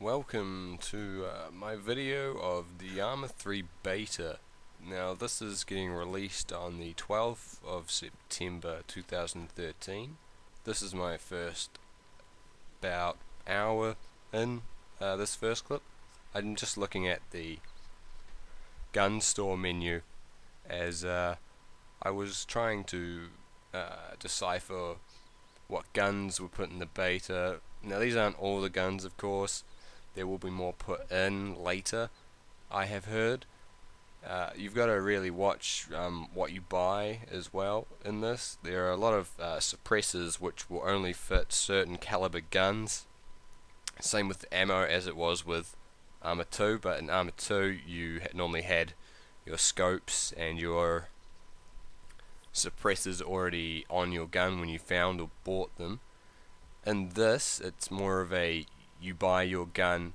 Welcome to my video of the Arma 3 beta. Now this is getting released on the 12th of September 2013. This is my first about hour in this first clip. I'm just looking at the gun store menu as I was trying to decipher what guns were put in the beta. Now these aren't all the guns, of course. There will be more put in later, I have heard. You've got to really watch what you buy as well in this. There are a lot of suppressors which will only fit certain caliber guns. Same with the ammo as it was with Arma 2, but in Arma 2 you normally had your scopes and your suppressors already on your gun when you found or bought them. In this, it's more of a you buy your gun,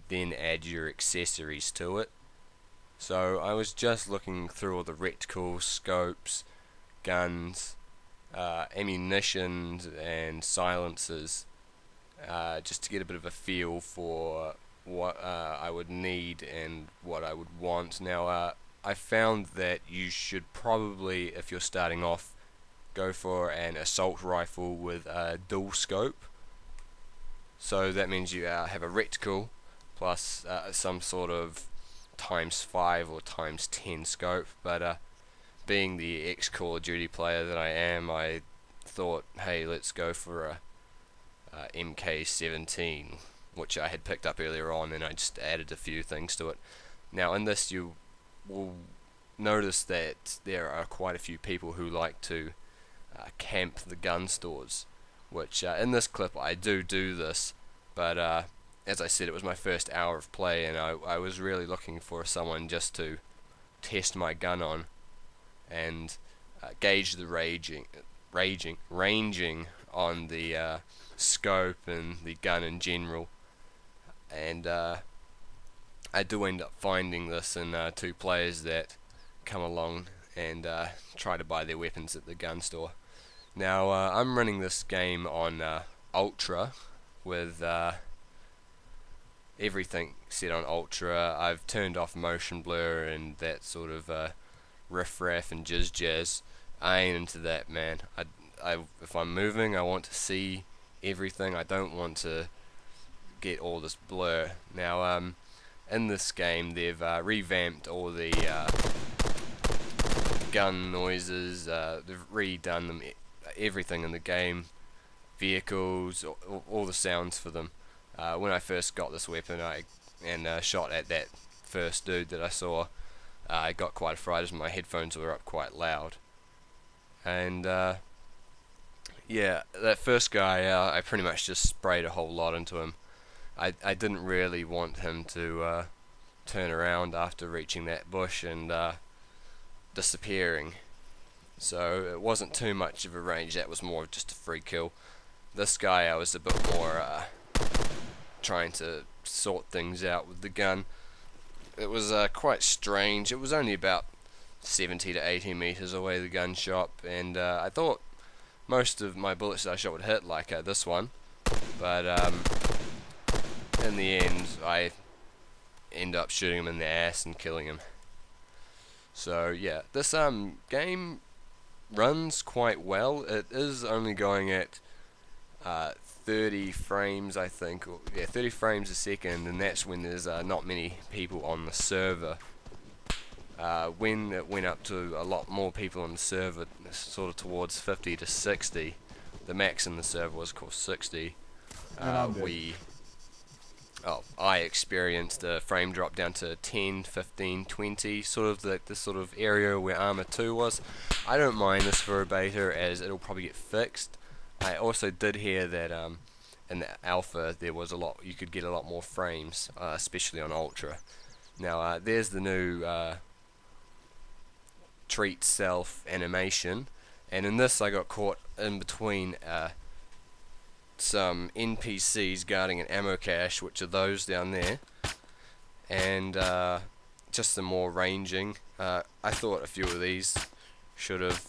then add your accessories to it. So I was just looking through all the reticles, scopes, guns, ammunitions and silencers, just to get a bit of a feel for what I would need and what I would want. Now I found that you should probably, if you're starting off, go for an assault rifle with a dual scope. So that means you have a reticle plus some sort of ×5 or ×10 scope, but being the ex-Call of Duty player that I am, I thought, hey, let's go for a MK17, which I had picked up earlier on, and I just added a few things to it. Now in this you will notice that there are quite a few people who like to camp the gun stores, which in this clip I do this, but as I said, it was my first hour of play, and I was really looking for someone just to test my gun on and gauge the ranging on the scope and the gun in general. And I do end up finding this in two players that come along and try to buy their weapons at the gun store. Now I'm running this game on Ultra with everything set on Ultra. I've turned off motion blur and that sort of riff-raff and jizz-jazz. I ain't into that, man. If I'm moving, I want to see everything. I don't want to get all this blur. Now in this game they've revamped all the gun noises. They've redone them, everything in the game, vehicles, all the sounds for them. When I first got this weapon and shot at that first dude that I saw, I got quite a fright as my headphones were up quite loud. And yeah, that first guy, I pretty much just sprayed a whole lot into him. I didn't really want him to turn around after reaching that bush and disappearing. So it wasn't too much of a range, that was more of just a free kill. This guy I was a bit more trying to sort things out with the gun. It was quite strange. It was only about 70 to 80 meters away, the gun shop, and I thought most of my bullets that I shot would hit, like this one, but in the end I end up shooting him in the ass and killing him. So yeah, this game runs quite well. It is only going at 30 frames, I think, or, yeah, 30 frames a second, and that's when there's not many people on the server. When it went up to a lot more people on the server, sort of towards 50 to 60, the max in the server was, of course, 60. I experienced a frame drop down to 10, 15, 20, sort of the sort of area where Arma 2 was. I don't mind this for a beta, as it'll probably get fixed. I also did hear that in the alpha there was you could get a lot more frames, especially on Ultra. Now there's the new treat self animation, and in this I got caught in between some NPCs guarding an ammo cache, which are those down there, and just some more ranging. I thought a few of these should have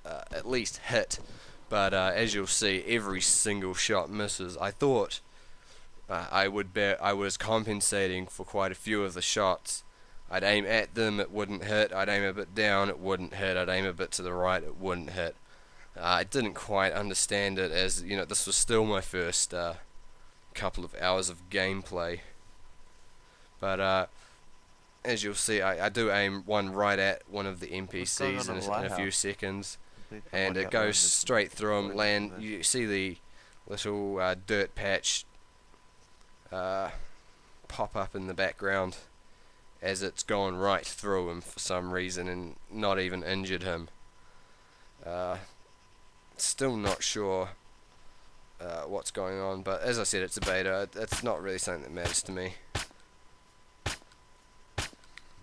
at least hit, but as you'll see, every single shot misses. I thought I was compensating for quite a few of the shots. I'd aim at them, it wouldn't hit. I'd aim a bit down, it wouldn't hit. I'd aim a bit to the right, it wouldn't hit. I didn't quite understand it, as you know, this was still my first couple of hours of gameplay. But as you'll see, I do aim one right at one of the NPCs in a few seconds, and it goes straight through him. Land. You see the little dirt patch pop up in the background as it's gone right through him for some reason and not even injured him. Still not sure what's going on, but as I said, it's a beta. It's not really something that matters to me.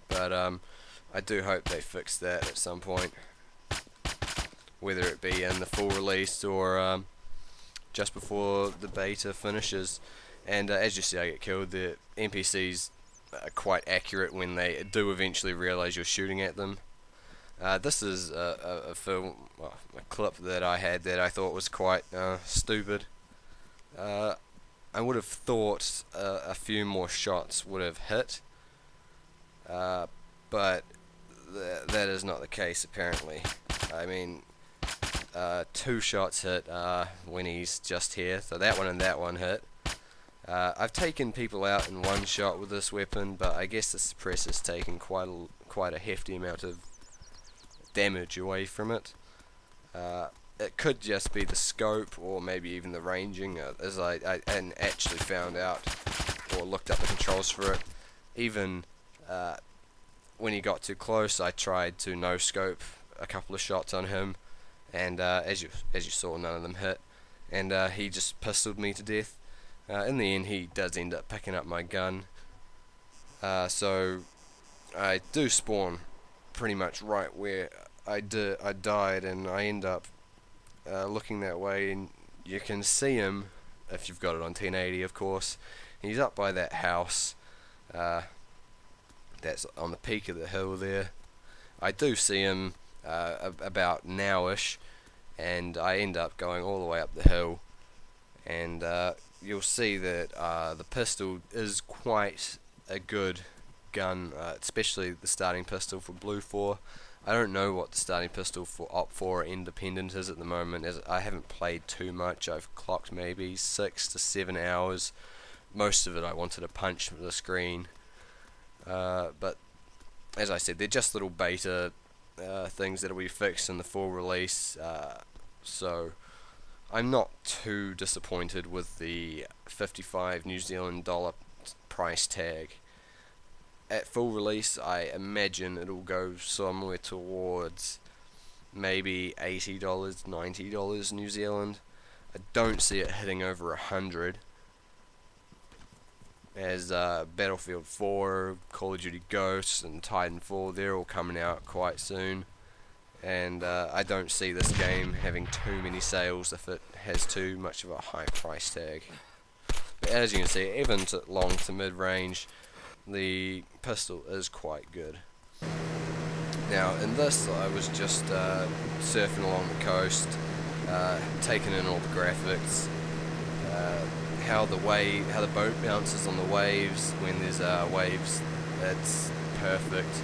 But I do hope they fix that at some point, whether it be in the full release or just before the beta finishes. And as you see, I get killed. The NPCs are quite accurate when they do eventually realize you're shooting at them. This is a clip that I had that I thought was quite stupid. I would have thought a few more shots would have hit, but that is not the case apparently. I mean, 2 shots hit when he's just here, so that one and that one hit. I've taken people out in 1 shot with this weapon, but I guess the suppressor's taken quite a hefty amount of damage away from it. It could just be the scope, or maybe even the ranging, as I hadn't actually found out or looked up the controls for it. Even when he got too close, I tried to no scope a couple of shots on him, and as you saw, none of them hit, and he just pistoled me to death. In the end, he does end up picking up my gun, so I do spawn pretty much right where I died, and I end up looking that way, and you can see him if you've got it on 1080, of course. He's up by that house that's on the peak of the hill there. I do see him about nowish, and I end up going all the way up the hill, and you'll see that the pistol is quite a good gun, especially the starting pistol for Blue 4. I don't know what the starting pistol for Op 4 Independent is at the moment, as I haven't played too much. I've clocked maybe 6 to 7 hours. Most of it I wanted to punch the screen, but as I said, they're just little beta things that will be fixed in the full release, so I'm not too disappointed with the 55 New Zealand dollar price tag. At full release, I imagine it'll go somewhere towards maybe $80, $90 New Zealand. I don't see it hitting over 100, as Battlefield 4, Call of Duty Ghosts, and Titanfall, they're all coming out quite soon. And I don't see this game having too many sales if it has too much of a high price tag. But as you can see, even to long to mid range, the pistol is quite good. Now in this, I was just surfing along the coast, taking in all the graphics, how the boat bounces on the waves when there's waves. It's perfect.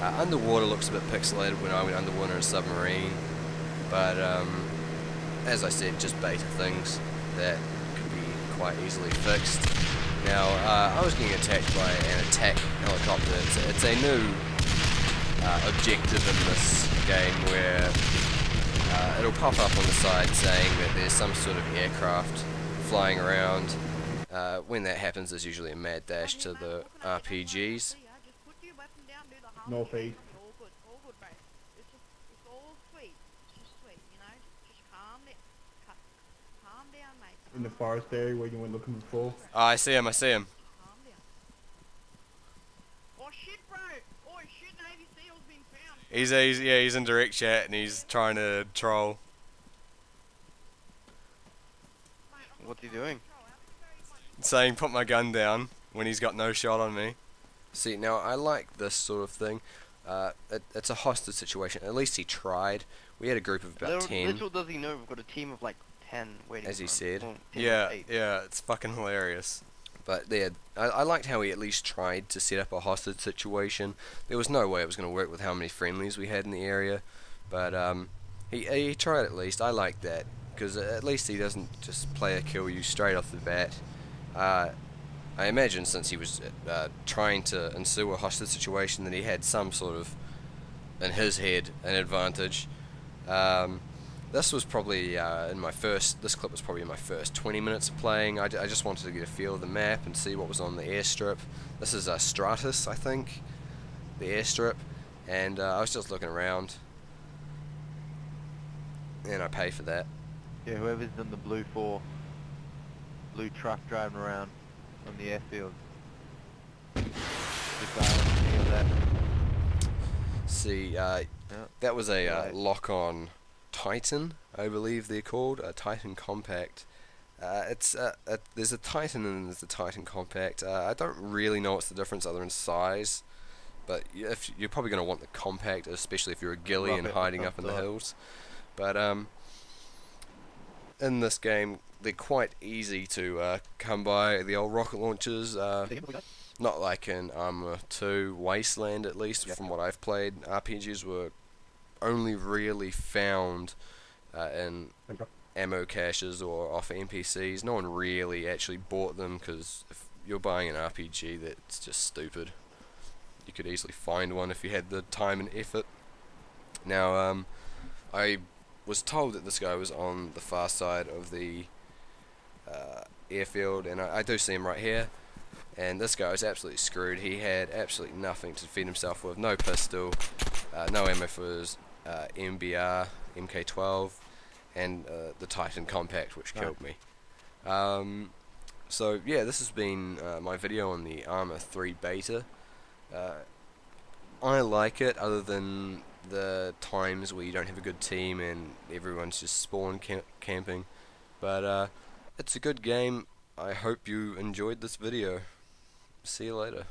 Underwater looks a bit pixelated when I went underwater in a submarine, but as I said, just beta things that could be quite easily fixed. Now, I was getting attacked by an attack helicopter. It's a new objective in this game where it'll pop up on the side saying that there's some sort of aircraft flying around. When that happens, there's usually a mad dash to the RPGs. No face. In the forest area where you went looking before. Oh, I see him. Oh shit, bro! Oh shit, Navy SEAL's been found. He's in direct chat and he's trying to troll. What's he doing? Saying put my gun down when he's got no shot on me. See, now I like this sort of thing. It's a hostage situation. At least he tried. We had a group of about 10. Little does he know we've got a team of like 10 waiting. As he for him. said. Well, team of Yeah, 8. yeah, it's fucking hilarious. But I liked how he at least tried to set up a hostage situation. There was no way it was going to work with how many friendlies we had in the area, but he tried at least. I like that because at least he doesn't just player kill you straight off the bat. I imagine since he was trying to ensue a hostage situation that he had some sort of, in his head, an advantage. This was probably this clip was probably in my first 20 minutes of playing. I just wanted to get a feel of the map and see what was on the airstrip. This is Stratus, I think, the airstrip, and I was just looking around, and I pay for that. Yeah, whoever's in the blue truck driving around on the airfield. The guy on that. See, Yeah. that was a Right. lock-on Titan, I believe they're called, a Titan Compact. There's a Titan and there's a Titan Compact. I don't really know what's the difference other than size, but if you're probably going to want the Compact, especially if you're a ghillie and Rocket hiding of up in some the sort. hills. But in this game, they're quite easy to come by. The old rocket launchers, not like in Arma 2 Wasteland, at least Yeah. from what I've played. RPGs were only really found in ammo caches or off NPCs. No one really actually bought them because if you're buying an RPG, that's just stupid. You could easily find one if you had the time and effort. Now, I was told that this guy was on the far side of the airfield, and I do see him right here. And this guy was absolutely screwed. He had absolutely nothing to defend himself with. No pistol, no ammo for his MBR, MK12, and the Titan Compact, which killed me. So yeah, this has been my video on the Arma 3 beta. I like it, other than the times where you don't have a good team and everyone's just spawn camping. But it's a good game. I hope you enjoyed this video. See you later.